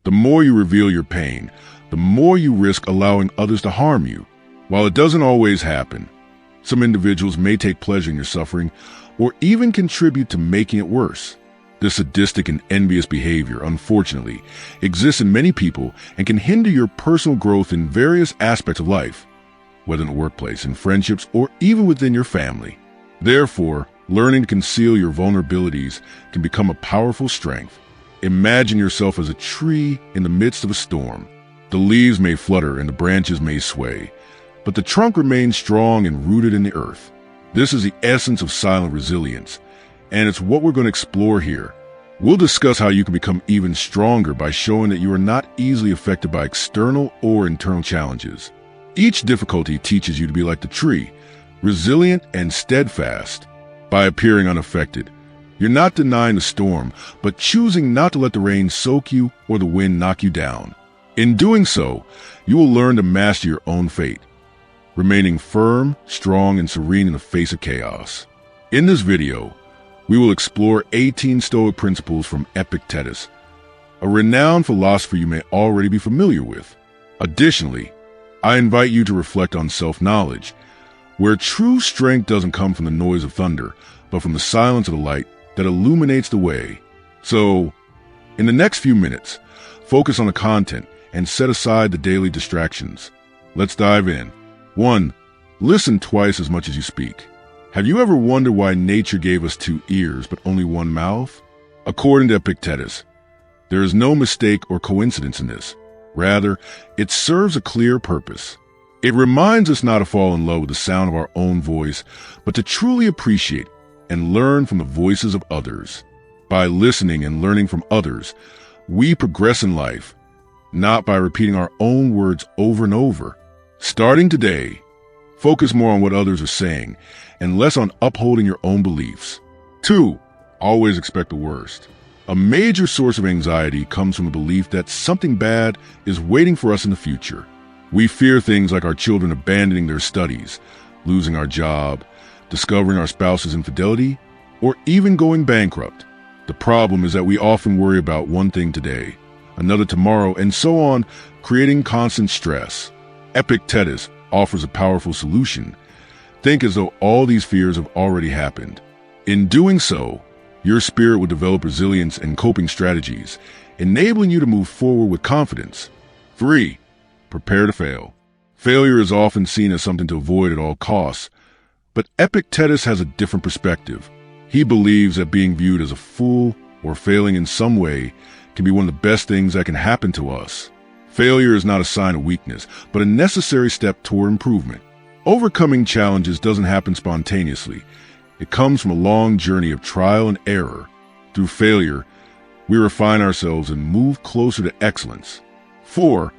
The more you reveal your pain, the more you risk allowing others to harm you. While it doesn't always happen, some individuals may take pleasure in your suffering or even contribute to making it worse. This sadistic and envious behavior, unfortunately, exists in many people and can hinder your personal growth in various aspects of life, whether in the workplace, in friendships, or even within your family. Therefore, learning to conceal your vulnerabilities can become a powerful strength. Imagine yourself as a tree in the midst of a storm. The leaves may flutter and the branches may sway, but the trunk remains strong and rooted in the earth. This is the essence of silent resilience, and it's what we're going to explore here. We'll discuss how you can become even stronger by showing that you are not easily affected by external or internal challenges. Each difficulty teaches you to be like the tree, resilient and steadfast. By appearing unaffected, you're not denying the storm, but choosing not to let the rain soak you or the wind knock you down. In doing so, you will learn to master your own fate, remaining firm, strong, and serene in the face of chaos. In this video, we will explore 18 Stoic principles from Epictetus, a renowned philosopher you may already be familiar with. Additionally, I invite you to reflect on self-knowledge, where true strength doesn't come from the noise of thunder, but from the silence of the light that illuminates the way. So, in the next few minutes, focus on the content and set aside the daily distractions. Let's dive in. 1. Listen twice as much as you speak. Have you ever wondered why nature gave us 2 ears but only 1 mouth? According to Epictetus, there is no mistake or coincidence in this. Rather, it serves a clear purpose. It reminds us not to fall in love with the sound of our own voice, but to truly appreciate and learn from the voices of others. By listening and learning from others, we progress in life, not by repeating our own words over and over. Starting today, focus more on what others are saying and less on upholding your own beliefs. 2. Always expect the worst. A major source of anxiety comes from the belief that something bad is waiting for us in the future. We fear things like our children abandoning their studies, losing our job, discovering our spouse's infidelity, or even going bankrupt. The problem is that we often worry about one thing today, another tomorrow, and so on, creating constant stress. Epictetus offers a powerful solution. Think as though all these fears have already happened. In doing so, your spirit will develop resilience and coping strategies, enabling you to move forward with confidence. 3. Prepare to fail. Failure is often seen as something to avoid at all costs, but Epictetus has a different perspective. He believes that being viewed as a fool or failing in some way can be one of the best things that can happen to us. Failure is not a sign of weakness, but a necessary step toward improvement. Overcoming challenges doesn't happen spontaneously. It comes from a long journey of trial and error. Through failure, we refine ourselves and move closer to excellence. 4.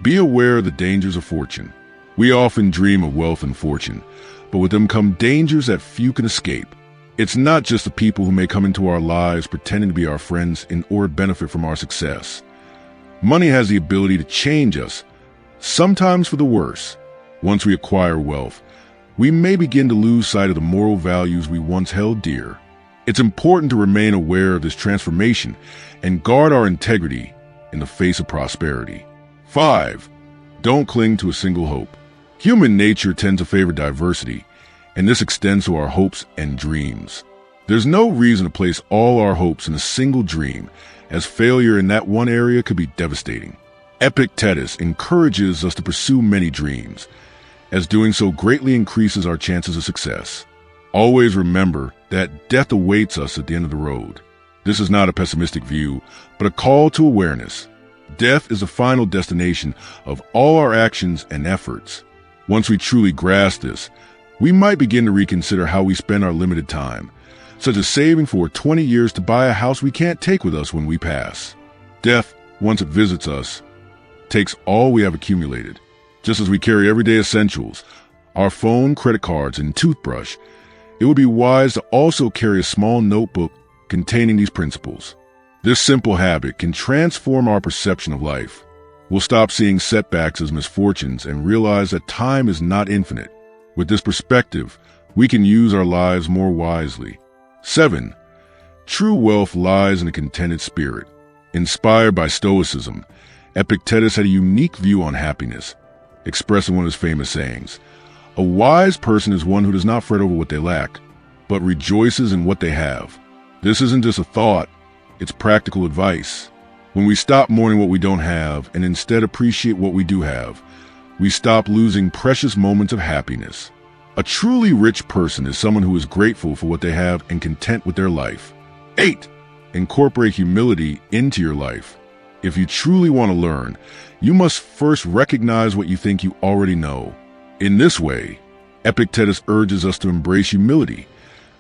Be aware of the dangers of fortune. We often dream of wealth and fortune, but with them come dangers that few can escape. It's not just the people who may come into our lives pretending to be our friends in order to benefit from our success. Money has the ability to change us, sometimes for the worse. Once we acquire wealth, we may begin to lose sight of the moral values we once held dear. It's important to remain aware of this transformation and guard our integrity in the face of prosperity. 5. Don't cling to a single hope. Human nature tends to favor diversity, and this extends to our hopes and dreams. There's no reason to place all our hopes in a single dream, as failure in that one area could be devastating. Epictetus encourages us to pursue many dreams, as doing so greatly increases our chances of success. Always remember that death awaits us at the end of the road. This is not a pessimistic view, but a call to awareness. Death is the final destination of all our actions and efforts. Once we truly grasp this, we might begin to reconsider how we spend our limited time, such as saving for 20 years to buy a house we can't take with us when we pass. Death, once it visits us, takes all we have accumulated. Just as we carry everyday essentials, our phone, credit cards, and toothbrush, it would be wise to also carry a small notebook containing these principles. This simple habit can transform our perception of life. We'll stop seeing setbacks as misfortunes and realize that time is not infinite. With this perspective, we can use our lives more wisely. 7. True wealth lies in a contented spirit. Inspired by Stoicism, Epictetus had a unique view on happiness, expressing one of his famous sayings: "A wise person is one who does not fret over what they lack, but rejoices in what they have." This isn't just a thought, it's practical advice. When we stop mourning what we don't have and instead appreciate what we do have, we stop losing precious moments of happiness. A truly rich person is someone who is grateful for what they have and content with their life. 8. Incorporate humility into your life. If you truly want to learn, you must first recognize what you think you already know. In this way, Epictetus urges us to embrace humility,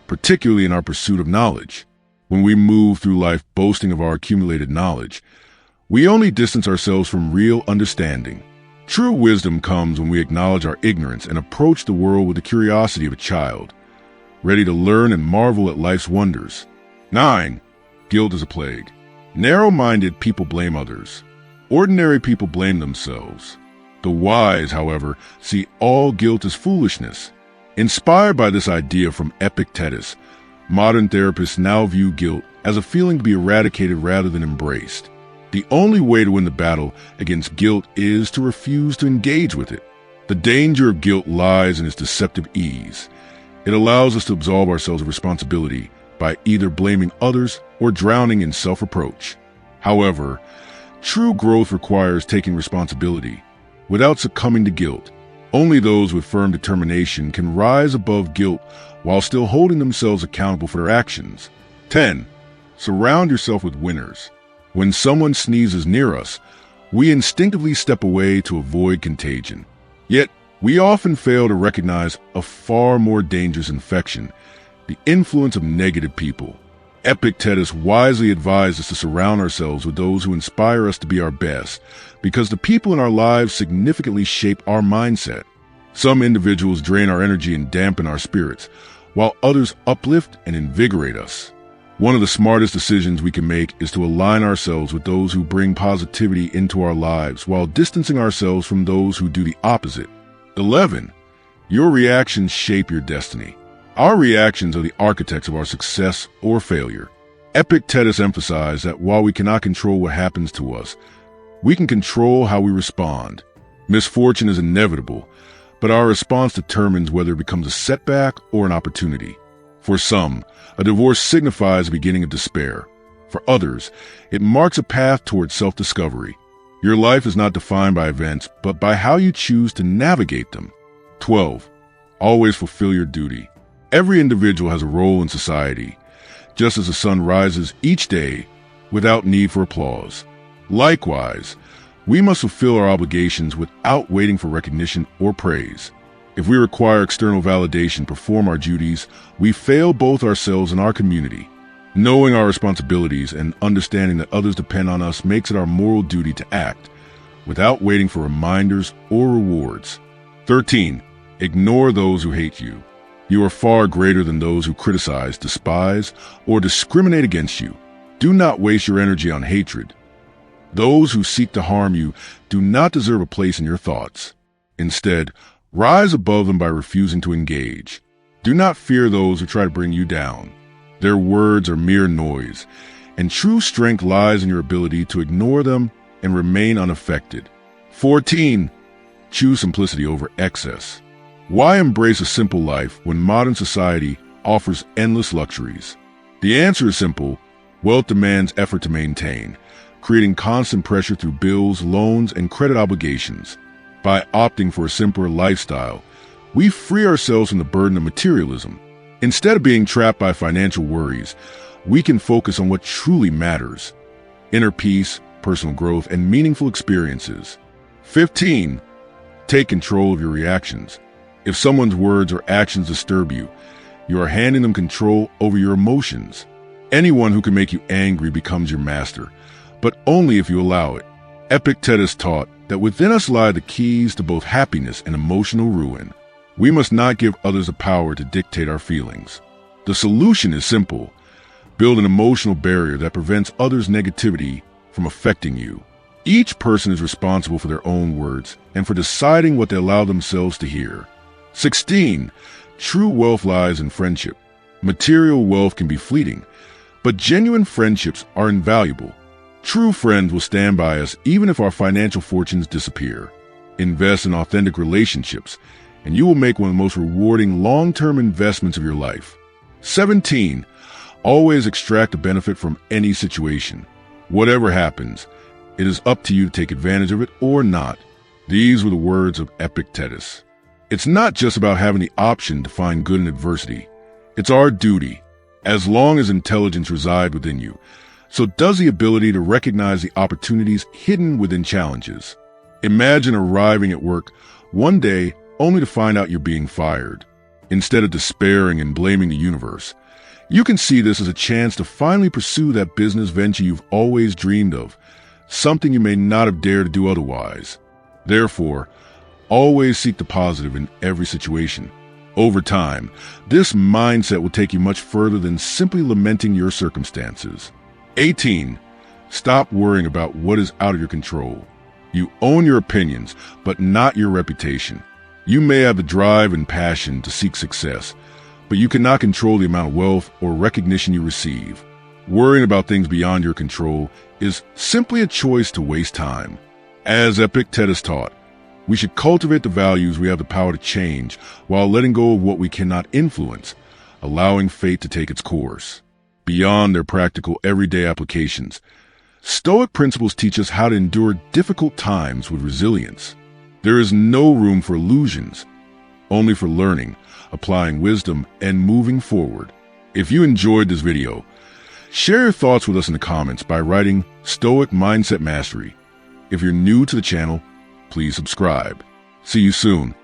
particularly in our pursuit of knowledge. When we move through life boasting of our accumulated knowledge, we only distance ourselves from real understanding. True wisdom comes when we acknowledge our ignorance and approach the world with the curiosity of a child, ready to learn and marvel at life's wonders. 9. Guilt is a plague. Narrow-minded people blame others. Ordinary people blame themselves. The wise, however, see all guilt as foolishness. Inspired by this idea from Epictetus, modern therapists now view guilt as a feeling to be eradicated rather than embraced. The only way to win the battle against guilt is to refuse to engage with it. The danger of guilt lies in its deceptive ease. It allows us to absolve ourselves of responsibility by either blaming others or drowning in self-reproach. However, true growth requires taking responsibility without succumbing to guilt. Only those with firm determination can rise above guilt while still holding themselves accountable for their actions. 10. Surround yourself with winners. When someone sneezes near us, we instinctively step away to avoid contagion. Yet, we often fail to recognize a far more dangerous infection: the influence of negative people. Epictetus wisely advised us to surround ourselves with those who inspire us to be our best, because the people in our lives significantly shape our mindset. Some individuals drain our energy and dampen our spirits, while others uplift and invigorate us. One of the smartest decisions we can make is to align ourselves with those who bring positivity into our lives, while distancing ourselves from those who do the opposite. 11. Your reactions shape your destiny. Our reactions are the architects of our success or failure. Epictetus emphasized that while we cannot control what happens to us, we can control how we respond. Misfortune is inevitable, but our response determines whether it becomes a setback or an opportunity. For some, a divorce signifies the beginning of despair. For others, it marks a path towards self-discovery. Your life is not defined by events, but by how you choose to navigate them. 12. Always fulfill your duty. Every individual has a role in society, just as the sun rises each day without need for applause. Likewise, we must fulfill our obligations without waiting for recognition or praise. If we require external validation to perform our duties, we fail both ourselves and our community. Knowing our responsibilities and understanding that others depend on us makes it our moral duty to act, without waiting for reminders or rewards. 13. Ignore those who hate you. You are far greater than those who criticize, despise, or discriminate against you. Do not waste your energy on hatred. Those who seek to harm you do not deserve a place in your thoughts. Instead, rise above them by refusing to engage. Do not fear those who try to bring you down. Their words are mere noise, and true strength lies in your ability to ignore them and remain unaffected. 14. Choose simplicity over excess. Why embrace a simple life when modern society offers endless luxuries? The answer is simple: wealth demands effort to maintain, creating constant pressure through bills, loans, and credit obligations. By opting for a simpler lifestyle, we free ourselves from the burden of materialism. Instead of being trapped by financial worries, we can focus on what truly matters: inner peace, personal growth, and meaningful experiences. 15. Take control of your reactions. If someone's words or actions disturb you, you are handing them control over your emotions. Anyone who can make you angry becomes your master, but only if you allow it. Epictetus taught that within us lie the keys to both happiness and emotional ruin. We must not give others the power to dictate our feelings. The solution is simple: build an emotional barrier that prevents others' negativity from affecting you. Each person is responsible for their own words and for deciding what they allow themselves to hear. 16. True wealth lies in friendship. Material wealth can be fleeting, but genuine friendships are invaluable. True friends will stand by us even if our financial fortunes disappear. Invest in authentic relationships, and you will make one of the most rewarding long-term investments of your life. 17. Always extract a benefit from any situation. Whatever happens, it is up to you to take advantage of it or not. These were the words of Epictetus. It's not just about having the option to find good in adversity. It's our duty, as long as intelligence resides within you. So does the ability to recognize the opportunities hidden within challenges. Imagine arriving at work one day only to find out you're being fired. Instead of despairing and blaming the universe, you can see this as a chance to finally pursue that business venture you've always dreamed of, something you may not have dared to do otherwise. Therefore, always seek the positive in every situation. Over time, this mindset will take you much further than simply lamenting your circumstances. 18. Stop worrying about what is out of your control. You own your opinions, but not your reputation. You may have the drive and passion to seek success, but you cannot control the amount of wealth or recognition you receive. Worrying about things beyond your control is simply a choice to waste time. As Epictetus taught, we should cultivate the values we have the power to change while letting go of what we cannot influence, allowing fate to take its course. Beyond their practical everyday applications, Stoic principles teach us how to endure difficult times with resilience. There is no room for illusions, only for learning, applying wisdom, and moving forward. If you enjoyed this video, share your thoughts with us in the comments by writing Stoic Mindset Mastery. If you're new to the channel, please subscribe. See you soon.